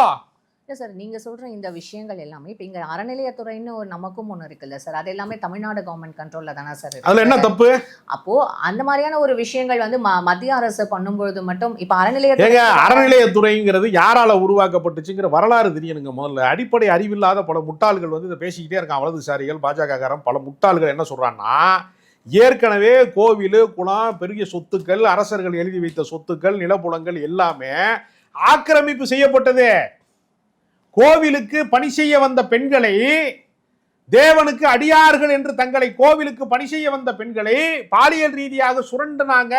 சார் நீங்க சொல்ற இந்த விஷயங்கள் எல்லாமே இப்ப இங்க அறநிலையத்துறைன்னு ஒரு நமக்கும் ஒண்ணு இருக்குல்ல சார், அது எல்லாமே தமிழ்நாடு கவர்மெண்ட் கண்ட்ரோல்ல தானே சார் இருக்கு. அதுல என்ன தப்பு? அப்போ அந்த மாதிரியான ஒரு விஷயங்கள் வந்து மத்திய அரசு பண்ணும்பொழுது மட்டும் இப்ப அறநிலையத்துறைங்கிறது யாரால உருவாக்கப்பட்டுச்சுங்கிற வரலாறு தெரியணுங்க. முதல்ல அடிப்படை அறிவில்லாத பல முட்டாள்கள் வந்து இதை பேசிக்கிட்டே இருக்கான். வலதுசாரிகள், பாஜக காரன், பல முட்டாள்கள் என்ன சொல்றான்னா, ஏற்கனவே கோவில், குளம், பெரிய சொத்துக்கள், அரசர்கள் எழுதி வைத்த சொத்துக்கள், நிலப்புலங்கள் எல்லாமே ஆக்கிரமிப்பு செய்யப்பட்டது. கோவிலுக்கு பணி செய்ய வந்த பெண்களை, தேவனுக்கு அடியார்கள் என்று தங்களை கோவிலுக்கு பணி செய்ய வந்த பெண்களை பாலியல் ரீதியாக சுரண்டுனாங்க.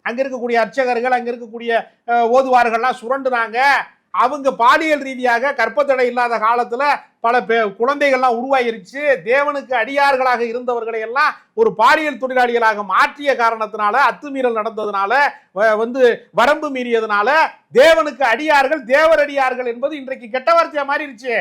அங்க இருக்கக்கூடிய அர்ச்சகர்கள், அங்க இருக்கக்கூடிய ஓதுவார்கள்லாம் சுரண்டுனாங்க. அவங்க பாலியல் ரீதியாக கற்பத்தடை இல்லாத காலத்துல பல குழந்தைகள்லாம் உருவாயிருச்சு. தேவனுக்கு அடியார்களாக இருந்தவர்களை எல்லாம் ஒரு பாலியல் தொழிலாளிகளாக மாற்றிய காரணத்தினால, அத்துமீறல் நடந்ததுனால, வந்து வரம்பு மீறியதுனால தேவனுக்கு அடியார்கள், தேவரடியார்கள் என்பது இன்றைக்கு கெட்ட வார்த்தையா மாறிடுச்சு.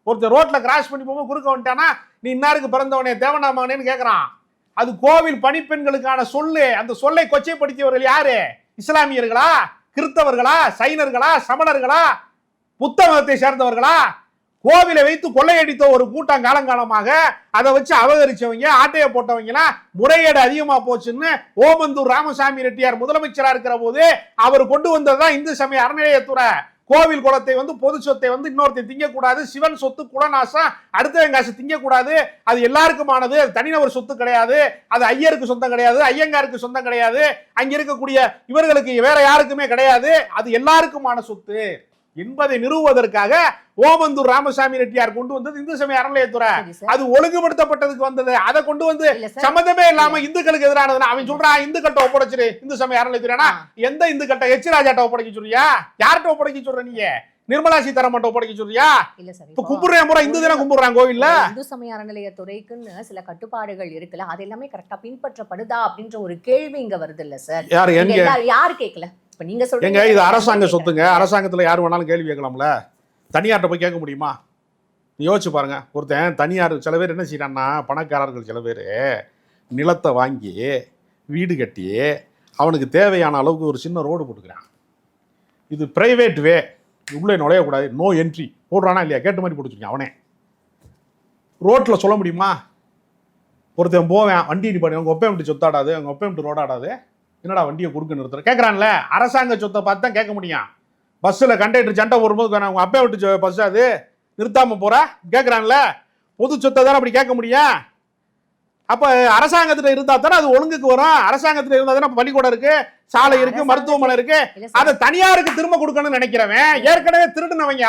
ஒருத்தர் ரோட்ல கிராஸ் பண்ணி போகும்போது குறுக்க வந்துட்டானா, நீ இன்னாருக்கு பிறந்தவனே தேவனாமகனேன்னு கேட்கறான். அது கோவில் பணிப்பெண்களுக்கான சொல்லு. அந்த சொல்லை கொச்சைப்படுத்தியவர்கள் யாரு? இஸ்லாமியர்களா, கிறிஸ்தவர்களா, சைனர்களா, சமணர்களா, புத்த மதத்தை சேர்ந்தவர்களா? கோவிலை வைத்து கொள்ளையடித்த ஒரு கூட்டம் காலங்காலமாக அதை வச்சு அபகரிச்சவங்க, ஆட்டையை போட்டவங்கலாம் முறையீடு அதிகமா போச்சுன்னு ஓமந்தூர் ராமசாமி ரெட்டியார் முதலமைச்சரா இருக்கிற போது அவர் கொண்டு வந்ததுதான் இந்து சமய அறநிலையத்துறை. கோவில் குளத்தை வந்து பொது சொத்தை வந்து இன்னொருத்தர் திங்கக்கூடாது, சிவன் சொத்து குலநாசம் அடுத்தவன் காசு திங்கக்கூடாது, அது எல்லாருக்குமானது, அது தனிநபர் சொத்து கிடையாது, அது ஐயருக்கு சொந்தம் கிடையாது, ஐயங்காருக்கு சொந்தம் கிடையாது, அங்க இருக்கக்கூடிய இவர்களுக்கு வேற யாருக்குமே கிடையாது, அது எல்லாருக்குமான சொத்து என்பதை நிறுவுவதற்காக ஓமந்தூர் ராமசாமி ரெட்டியார் கொண்டு வந்தது இந்து சமய அறநிலையத்துறை. அது ஒழுங்குபடுத்தப்பட்டதுக்கு வந்தது. அதை கொண்டு வந்து சம்பந்தமே இல்லாம இந்துக்களுக்கு எதிரானது. அவன் சொல்றான் இந்துக்கள்கிட்ட ஒப்படைச்சிரு இந்து சமய அறநிலையத்துறை. எந்த இந்துக்கள்கிட்ட? எச் ராஜாட்ட ஒப்படைக்க சொல்றியா? யார்கிட்ட ஒப்படைக்க சொல்ற? நீங்க நிர்மலா சீதாராமன் ஒப்படைக்க சொல்றியா? இல்ல சார், இப்ப கும்பிடுறேன் முறை இந்து தினம் கும்பிடுறான் கோவில்ல. இந்து சமய அறநிலையத்துறைக்குன்னு சில கட்டுப்பாடுகள் இருக்குல்ல, அது எல்லாமே கரெக்டா பின்பற்றப்படுதா அப்படின்ற ஒரு கேள்வி இங்க வருது இல்ல சார்? யாரு கேட்கல? இப்ப நீங்க சொல்றீங்க இது அரசாங்க சொத்துங்க, அரசாங்கத்துல யாரு வேணாலும் கேள்வி கேட்கலாம்ல, தனியார்ட்ட போய் கேட்க முடியுமா? யோசிச்சு பாருங்க. ஒருத்தன் தனியார் சில பேர் என்ன செய்யறான்னா, பணக்காரர்கள் சில பேர் நிலத்தை வாங்கி வீடு கட்டி அவனுக்கு தேவையான அளவுக்கு ஒரு சின்ன ரோடு போட்டுக்கிறான். இது பிரைவேட் வே, உள்ளே நுழையக்கூடாது, நோ என்ட்ரி போடுறானா இல்லையா? கேட்ட மாதிரி போட்டுருக்கேன். அவனே ரோட்டில் சொல்ல முடியுமா? ஒருத்தன் போவேன் வண்டி நிப்பாடி, அவங்க ஒப்பை விட்டு சொத்தாடாது, அவங்க ஒப்பை விட்டு ரோடாடாது, என்னடா வண்டியை குறுக்க நிறுத்துற கேட்குறான்ல. அரசாங்க சொத்தை பார்த்து தான் கேட்க முடியும். பஸ்ஸில் கண்டக்டர் சண்டை போடும்போது அவங்க அப்பா விட்டு பஸ் அது நிறுத்தாமல் போகிற கேட்குறான்ல. பொது சொத்தை தானே அப்படி கேட்க முடியும். அப்போ அரசாங்கத்தில் இருந்தால் தானே அது ஒழுங்குக்கு வரும். அரசாங்கத்தில் இருந்தால் தானே பள்ளிக்கூடம் இருக்கு, சாலை இருக்கு, மருத்துவமனை இருக்கு. அதை தனியாருக்கு திரும்ப கொடுக்கணும்னு நினைக்கிறவன் ஏற்கனவே திருடுனவங்க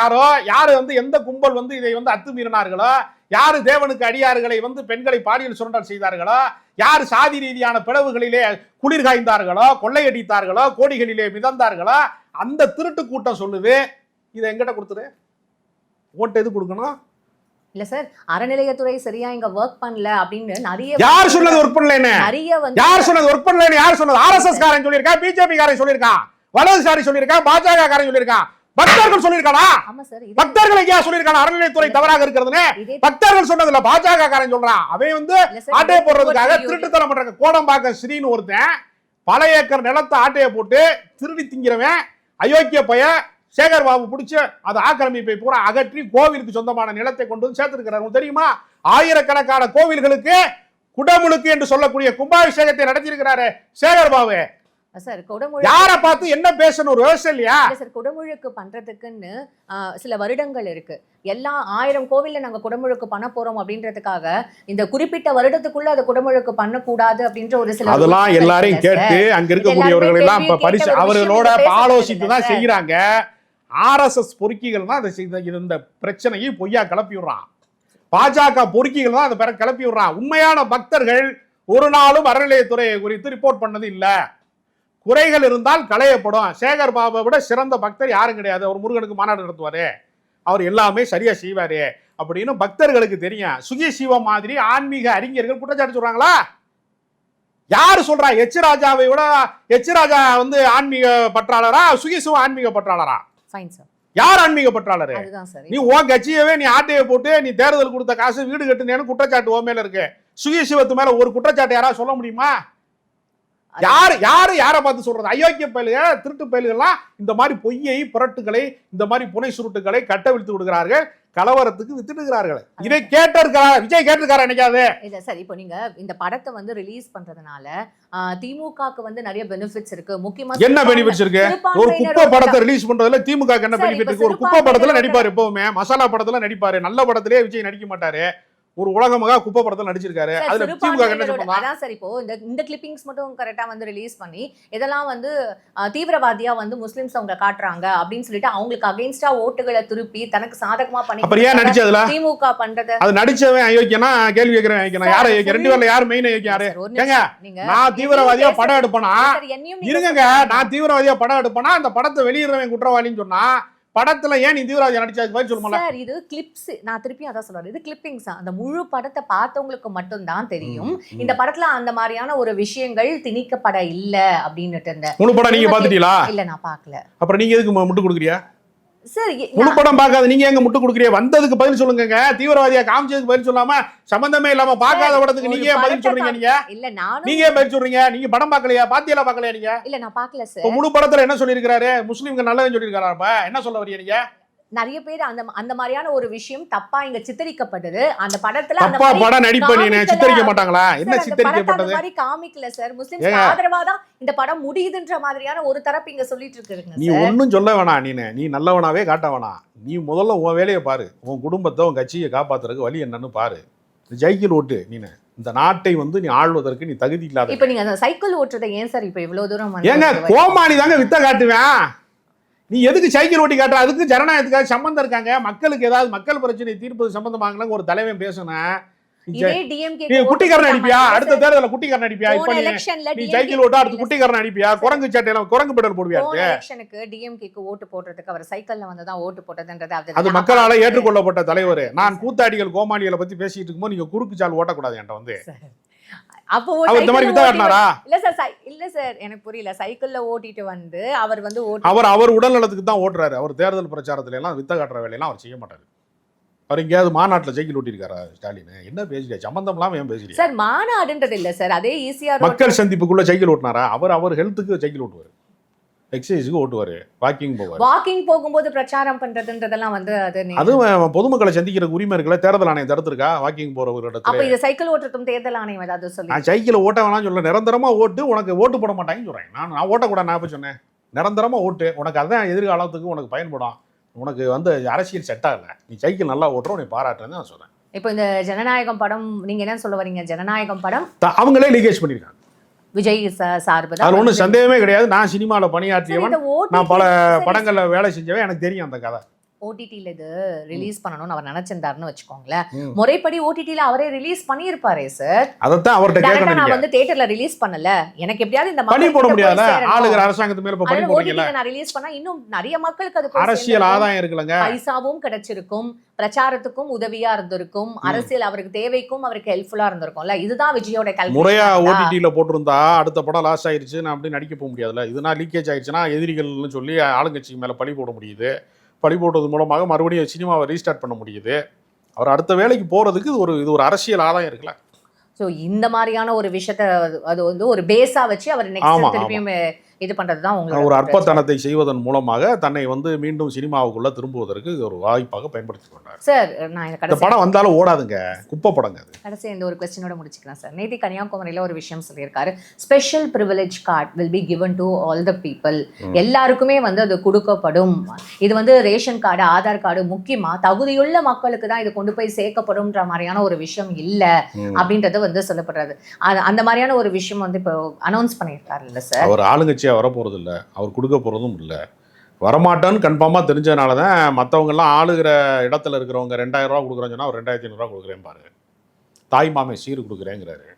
யாரு வந்து எந்த கும்பல் வந்து இதை வந்து அத்துமீறினார்களோ, யாரு தேவனுக்கு அடியார்களை வந்து பெண்களை பாலியல் சுரண்டல் செய்தார்களோ, யார் சாதி ரீதியான பிளவுகளிலே குளிர் காய்ந்தார்களோ, கொள்ளையடித்தார்களோ, கோடிகளிலே மிதந்தார்களோ, அந்த திருட்டு கூட்டம் சொல்லுது இதை எங்கிட்ட கொடுத்துரு, ஓட்டு எது கொடுக்கணும்? இல்ல சார், அறநிலையத்துறை சரியா இங்க ஒர்க் பண்ணல அப்படின்னு நிறைய யார் சொன்னது ஒர்க் பண்ணலன்னு? நிறைய வந்து யார் சொன்னது ஒர்க் பண்ணலன்னு? யார் சொன்னது? ஆர்எஸ்எஸ் காரன் சொல்லியிருக்கான், பிஜேபி காரன் சொல்லியிருக்கான், வலதுசாரி சொல்லியிருக்கான், பாஜக காரன் சொல்லியிருக்கான், பக்தர்கள் சொல்லியிருக்கானா? பக்தர்கள் எங்கேயா சொல்லியிருக்கான அறநிலையத்துறை தவறாக இருக்கிறதுன்னு? பக்தர்கள் சொன்னதுல பாஜக காரன் சொல்றான். அவன் வந்து ஆட்டையை போடுறதுக்காக திருட்டுத்தனம் பண்ற கோடம்பாக்கம் ஸ்ரீன்னு ஒருத்தன் பல ஏக்கர் நிலத்தை ஆட்டையை போட்டு திருடி திங்கிறவன் அயோக்கிய பைய சேகர் பாபு பிடிச்சு அது ஆக்கிரமிப்பை பூரா அகற்றி கோவிலுக்கு சொந்தமான நிலத்தை கொண்டு வந்து சேர்த்திருக்கிறார். தெரியுமா? ஆயிரக்கணக்கான கோவில்களுக்கு குடமுழுக்கு என்று சொல்லக்கூடிய கும்பாபிஷேகத்தை நடத்தியிருக்கிறாரு சேகர் பாபு. சார், யாரை பார்த்து என்ன பேசணும் ஒரு விவசாயம் இல்லையா? சார், குடமுழுக்கு பண்றதுக்குன்னு சில வருடங்கள் இருக்கு. எல்லா 1000 கோவில்ல நாங்க குடமுழுக்கு பண்ண போறோம் அப்படின்றதுக்காக இந்த குறிப்பிட்ட வருடத்துக்குள்ள அதை குடமுழுக்கு பண்ணக்கூடாது அப்படின்ற ஒரு சில அதெல்லாம் எல்லாரையும் கேட்டு அங்க இருக்கக்கூடியவர்கள் எல்லாம் அவர்களோட ஆலோசித்து தான் செய்யறாங்க. ஆர்எஸ்எஸ் பொறுக்கிகள் தான் அதை இந்த பிரச்சனையை பொய்யா கிளப்பி விடுறான். பாஜக பொறுக்கிகள் தான் அதை கிளப்பி விடுறான். உண்மையான பக்தர்கள் ஒரு நாளும் அறநிலையத்துறையை குறித்து ரிப்போர்ட் பண்ணது இல்ல. குறைகள் இருந்தால் களையப்படும். சேகர் பாபுவை விட சிறந்த பக்தர் யாரும் கிடையாது. அவர் முருகனுக்கு மாநாடு நடத்துவாரு, அவர் எல்லாமே சரியா செய்வாரு அப்படின்னு பக்தர்களுக்கு தெரியும். சுகி சிவம் மாதிரி ஆன்மீக அறிஞர்கள் குற்றச்சாட்டு சொல்றாங்களா? யாரு சொல்றா? எச் ராஜாவை விட எச் ராஜா வந்து ஆன்மீக பற்றாளரா, சுகி சிவம் ஆன்மீக பற்றாளரா? யார் ஆன்மீக பற்றாளரு? நீ உன் கட்சியவே நீ ஆட்டையை போட்டு நீ தேர்தல் கொடுத்த காசு வீடு கட்டுனேன்னு குற்றச்சாட்டு உன் மேல இருக்கு. சுகி சிவத்து மேல ஒரு குற்றச்சாட்டு யாராவது சொல்ல முடியுமா? யாரை பார்த்து சொல்றது? அயோக்கிய பயலுக, திருட்டு பயலுகள்லாம் இந்த மாதிரி பொய்யை புரட்டுகளை, இந்த மாதிரி புனை சுருட்டுகளை கட்டவிழ்த்து விடுகிறார்கள், கலவரத்துக்கு வித்துடுகிறார்கள். இதை கேட்டிருக்காரு விஜய், கேட்டிருக்காரு என்னைக்காவது? இல்ல சார், இப்போ நீங்க இந்த படத்தை வந்து ரிலீஸ் பண்றதுனால திமுகக்கு வந்து நிறைய பெனிஃபிட்ஸ் இருக்கு. முக்கியமா என்ன பெனிஃபிட்ஸ் இருக்கு? ஒரு குப்பை படத்தை ரிலீஸ் பண்றதுல திமுக என்ன பெனிஃபிட் இருக்கு? ஒரு குப்பை படத்துல நடிப்பாரு, எப்பவுமே மசாலா படத்துல நடிப்பாரு, நல்ல படத்திலே விஜய் நடிக்க மாட்டாரு. ஒரு உலகமாக குப்பை படத்துல நடிச்சிருக்காரு. அதுல திமுக என்ன சொல்றாங்க? அதான் சார், இப்போ இந்த கிளிப்பிங்ஸ் மட்டும் கரெக்டா வந்து ரிலீஸ் பண்ணி இதெல்லாம் வந்து தீவிரவாதியா வந்து முஸ்லிம்ஸ் அவங்க காட்டுறாங்க அப்படின்னு சொல்லிட்டு அவங்களுக்கு அகைன்ஸ்டா ஓட்டுகளை திருப்பி தனக்கு சாதகமா பண்ணி அப்படியே நடிச்சதுல திமுக பண்றது. அது நடிச்சவன் அயோக்கியனா? கேள்வி கேக்குறேன் அயோக்கியனா? யாரு ரெண்டு பேர்ல யாரு மெயின் அயோக்கியாரு? நான் தீவிரவாதியா படம் எடுப்பனா இருங்க, நான் தீவிரவாதியா படம் எடுப்பனா அந்த படத்தை வெளியிடுறவன் குற்றவாளின்னு சொன்னா படத்துல ஏன் நீ தீவிரவாதி நடிச்சாச்சு பதில் சொல்லுமா? சார், இது கிளிப்ஸ். நான் திருப்பி அதான் சொல்றேன், இது கிளிப்பிங்ஸ். அந்த முழு படத்தை பார்த்தவங்களுக்கு மட்டும் தான் தெரியும் இந்த படத்துல அந்த மாதிரியான ஒரு விஷயங்கள் திணிக்கப்பட இல்ல அப்படின்னுட்டு. இந்த முழு படம் நீங்க பாத்துட்டீங்களா? இல்ல, நான் பார்க்கல. அப்புறம் நீங்க எதுக்கு முட்டு கொடுக்குறியா? சார், முழு படம் பார்க்காத நீங்க எங்க முட்டு கொடுக்குறீங்க? வந்ததுக்கு பதில் சொல்லுங்க. தீவிரவாதியா காமிச்சதுக்கு பதில் சொல்லாம சம்பந்தமே இல்லாம பார்க்காத படத்துக்கு நீங்க ஏன் பதில் சொல்றீங்க? நீங்க ஏன் பதில் சொல்றீங்க? நீங்க படம் பார்க்கலையா? பாத்தியெல்லாம் பார்க்கலையா நீங்க? இல்ல, நான் பார்க்கல சார். முழு படத்துல என்ன சொல்லியிருக்காரு? முஸ்லிம்கள் நல்லதுன்னு சொல்லியிருக்காரு. என்ன சொல்ல வரீங்க நீங்க? நிறைய பேர் அந்த மாதிரியான ஒரு விஷயம் தப்பா இங்க சித்தரிக்கப்பட்டது. அந்த படத்துல அந்த தப்பா மாதிரி படம் நடிப்ப நீ காமிக்கல. சித்தரிக்க மாட்டாங்களா? சார், என்ன அந்த படத்தை அந்த சித்தரிக்கப்பட்டது? மாதிரி காமிக்கல சார். முஸ்லிம்ஸ் ஆதரவா தான் இந்த படம் முடியுதுன்ற மாதிரியான ஒரு தரப்பு இங்க சொல்லிட்டு இருக்குங்க நீ சார். ஒன்னும் சொல்ல வேணாம். நீ நல்லவனாவே காட்ட வேணாம். நீ முதல்ல உன் வேலையை பாரு. உன் குடும்பத்தை உன் கட்சியை காப்பாத்துறதுக்கு வழி என்னன்னு பாரு. சைக்கிள் ஓட்டு. இந்த நாட்டை வந்து நீ ஆள்வதற்கு நீ தகுதி இல்லாத. இப்ப நீங்க அந்த சைக்கிள் ஓட்டுறதை ஏன் சார் இப்ப இவ்வளவு தூரம் ஏங்க கோமாளி தாங்க வித்த காட்டுவேன். நீ எதுக்கு சைக்கிள் ஓட்டி காட்டுற? அதுக்கு ஜனநாயகத்துக்காக சம்பந்தம் இருக்காங்க. மக்களுக்கு ஏதாவது மக்கள் பிரச்சனை தீர்ப்பது சம்பந்தமாக ஒரு தலைவன் பேசணும். இதே டிஎம்கே நீ குட்டிக்காரன் அடிப்பியா? அடுத்த தேர்தலில் குட்டிக்காரன் அடிப்பியா? இப்ப நீ சைக்கிள் ஓட்டா அடுத்து குட்டிக்காரன் அடிப்பியா? குரங்கு சட்டையில குரங்கு பெடல் போடுவியா? எலெக்ஷனுக்கு டிஎம்கேக்கு ஓட்டு போடுறதுக்கு அவர் சைக்கிள்ல வந்து தான் ஓட்டு போட்டதுன்றது அது மக்களால ஏற்றுக்கொள்ளப்பட்ட தலைவர். நான் கூத்தாடிகள் கோமாளிகளை பத்தி பேசிட்டு இருக்கும்போது நீங்க குறுக்கு சால் ஓட்டக்கூடாது என்கிட்ட வந்து. அப்போ அவர் இந்த மாதிரி வித்த காட்டினாரா? இல்ல சார் எனக்கு புரியல. சைக்கிள்ல ஓட்டிட்டு வந்து அவர் வந்து அவர் உடல் நலத்துக்கு தான் ஓட்டுறாரு. அவர் தேர்தல் பிரச்சாரத்துல எல்லாம் வித்த காட்டுற வேலையெல்லாம் அவர் செய்ய மாட்டாரு. அவர் எங்கேயாவது மாநாட்டில் சைக்கிள் ஓட்டிருக்காரா ஸ்டாலின்? என்ன பேசுறீங்க? சம்பந்தம் இல்லாம ஏன் பேசுறீங்க சார்? மாநாடுன்றது இல்ல சார், அதே ஈஸியா மக்கள் சந்திப்புக்குள்ள சைக்கிள் ஓட்டினாரா? அவர் ஹெல்த்துக்கு சைக்கிள் ஓட்டுவார், எக்ஸசைஸுக்கு ஓட்டுவார், வாக்கிங் போவார். வாக்கிங் போகும்போது பிரச்சாரம் பண்றதுன்றதெல்லாம் வந்து அதுவும் பொதுமக்களை சந்திக்கிற உரிமை இருக்குல்ல. தேர்தல் ஆணையம் தடுத்திருக்கா வாக்கிங் போறவர்கிட்ட? அப்ப இது சைக்கிள் ஓட்டுறதும் தேர்தல் ஆணையம் ஏதாவது சொல்லி? நான் சைக்கிள் ஓட்ட வேணாம் சொல்ல, நிரந்தரமா ஓட்டு. உனக்கு ஓட்டு போட மாட்டாங்கன்னு சொல்றேன். நான் ஓட்டக்கூடாது. நான் சொன்னேன் நிரந்தரமா ஓட்டு. உனக்கு அதான் எதிர்காலத்துக்கு உனக்கு பயன்படும். உனக்கு வந்து அரசியல் செட் ஆகல. நீ சைக்கிள் நல்லா ஓட்டுற, உன்னை பாராட்டுறேன்னு நான் சொல்றேன். இப்போ இந்த ஜனநாயகம் படம் நீங்க என்ன சொல்ல வரீங்க? ஜனநாயகம் படம் அவங்களே லீகேஜ் பண்ணிருக்காங்க. விஜய் சார்பு அது ஒன்றும் சந்தேகமே கிடையாது. நான் சினிமாவில் பணியாற்றியவன், நான் பல படங்கள்ல வேலை செஞ்சவன், எனக்கு தெரியும் அந்த கதை. ஓடிடில இது ரிலீஸ் பண்ணணும்னு அவர் நினைச்சிருந்தாருன்னு வச்சுக்கோங்களேன். முறைப்படி ஓடிடில அவரே ரிலீஸ் பண்ணியிருப்பாரே சார். அதைத்தான் அவர்கிட்ட கேட்கணும். நான் வந்து தியேட்டர்ல ரிலீஸ் பண்ணல, எனக்கு எப்படியாவது இந்த பணி போட முடியாத ஆளுகிற அரசாங்கத்து மேல பணி போடுறீங்க. நான் ரிலீஸ் பண்ணா இன்னும் நிறைய மக்களுக்கு அது அரசியல் ஆதாயம் இருக்குலங்க. பைசாவும் கிடைச்சிருக்கும், பிரச்சாரத்துக்கும் உதவியா இருந்திருக்கும், அரசியல் அவருக்கு தேவைக்கும் அவருக்கு ஹெல்ப்ஃபுல்லா இருந்திருக்கும்ல. இதுதான் விஜயோட கல்வி. முறையா ஓடிடில போட்டிருந்தா அடுத்த படம் லாஸ் ஆயிருச்சு, நான் அப்படி நடிக்க போக முடியாதுல்ல. இதுனா லீக்கேஜ் ஆயிடுச்சுன்னா எதிரிகள்னு சொல்லி ஆளுங்கட்சிக்கு மேல பழி போட முடியுது. பழி போட்டது மூலமாக மறுபடியும் சினிமாவை ரீஸ்டார்ட் பண்ண முடியுது. அவர் அடுத்த வேலைக்கு போறதுக்கு இது ஒரு அரசியல் ஆதாயம் இருக்குல்ல. ஸோ இந்த மாதிரியான ஒரு விஷயத்த அது வந்து ஒரு பேஸா வச்சு அவர் நெக்ஸ்ட் திருப்பியும் இது பண்றது தான் உங்களுக்கு ஒரு அற்பத்தனத்தை செய்வதன் மூலமாக தன்னை வந்து மீண்டும் சினிமாவுக்குள்ள திரும்புவதற்கு ஒரு வாய்ப்பாக பயன்படுத்தி கொண்டார். சார் நான் இந்த படம் வந்தாலும் ஓடாதுங்க, குப்பை படங்க. அது கடைசி இந்த ஒரு கொஸ்டினோட முடிச்சுக்கலாம் சார். நேத்தி கன்னியாகுமரியில ஒரு விஷயம் சொல்லியிருக்காரு. Special privilege card will be given to all the people. எல்லாருக்குமே வந்து அது கொடுக்கப்படும். இது வந்து ரேஷன் கார்டு, ஆதார் கார்டு முக்கியமா தகுதியுள்ள மக்களுக்கு தான் இது கொண்டு போய் சேர்க்கப்படும்ன்ற மாதிரியான ஒரு விஷயம் இல்ல அப்படின்றது வந்து சொல்லப்படுறது. அந்த மாதிரியான ஒரு விஷயம் வந்து இப்போ அனௌன்ஸ் பண்ணியிருக்காரு இல்ல சார். அவர் ஆளுங்கட்சியா வர போறது இல்லை, அவர் கொடுக்க போறதும் இல்லை. வரமாட்டான்னு கன்ஃபார்மாக தெரிஞ்சதுனால தான் மற்றவங்கெல்லாம் ஆளுகிற இடத்துல இருக்கிறவங்க 2000 ரூபா கொடுக்குறேன்னு சொன்னால் அவர் 2500 ரூபா கொடுக்குறேன் பாரு. தாய் மாமே சீர் கொடுக்குறேங்கிறாரு.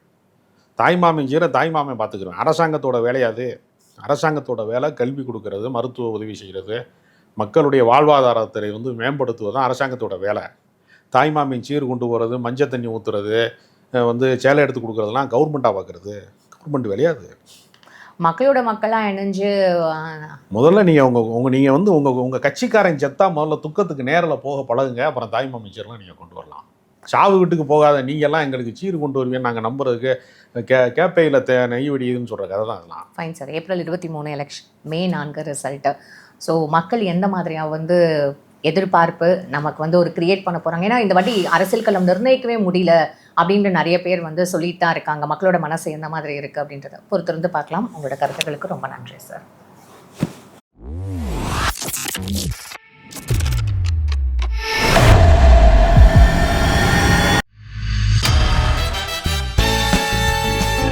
தாய் மாமன் சீரை தாய் மாமன் பார்த்துக்கிறேன். அரசாங்கத்தோட வேலையாது. அரசாங்கத்தோட வேலை கல்வி கொடுக்கறது, மருத்துவ உதவி செய்கிறது, மக்களுடைய வாழ்வாதாரத்தை வந்து மேம்படுத்துவது தான் அரசாங்கத்தோட வேலை. தாய் மாமன் சீர் கொண்டு போகிறது, மஞ்சள் தண்ணி ஊற்றுறது, வந்து சேலை எடுத்து கொடுக்குறதுலாம் கவர்மெண்ட்டாக பார்க்குறது கவர்மெண்ட் வேலையாது. மக்களோட மக்களாக இணைஞ்சு முதல்ல நீங்கள் வந்து உங்கள் கட்சிக்காரன் செத்தா முதல்ல துக்கத்துக்கு நேரில் போக பழகுங்க. அப்புறம் தாய் மாமிச்சர்லாம் நீங்கள் கொண்டு வரலாம். சாவு வீட்டுக்கு போகாத நீங்கள்லாம் எங்களுக்கு சீர் கொண்டு வருவீங்கன்னு நாங்கள் நம்புறதுக்கு கேப்பையில் நெய் வெடியுதுன்னு சொல்கிற கதை தான் அதெல்லாம். Fine sir. ஏப்ரல் 23 எலெக்ஷன், மே 4 ரிசல்ட்டு. ஸோ மக்கள் எந்த மாதிரியாக வந்து எதிர்பார்ப்பு நமக்கு வந்து ஒரு கிரியேட் பண்ண போகிறாங்க? ஏன்னா இந்த வாட்டி அரசியல் களம் நிர்ணயிக்கவே முடியல அப்படின்ற நிறைய பேர் வந்து சொல்லிட்டு தான் இருக்காங்க. மக்களோட மனசு எந்த மாதிரி இருக்குது அப்படின்றத பொறுத்திருந்து பார்க்கலாம். உங்களோட கருத்துக்களுக்கு ரொம்ப நன்றி சார்.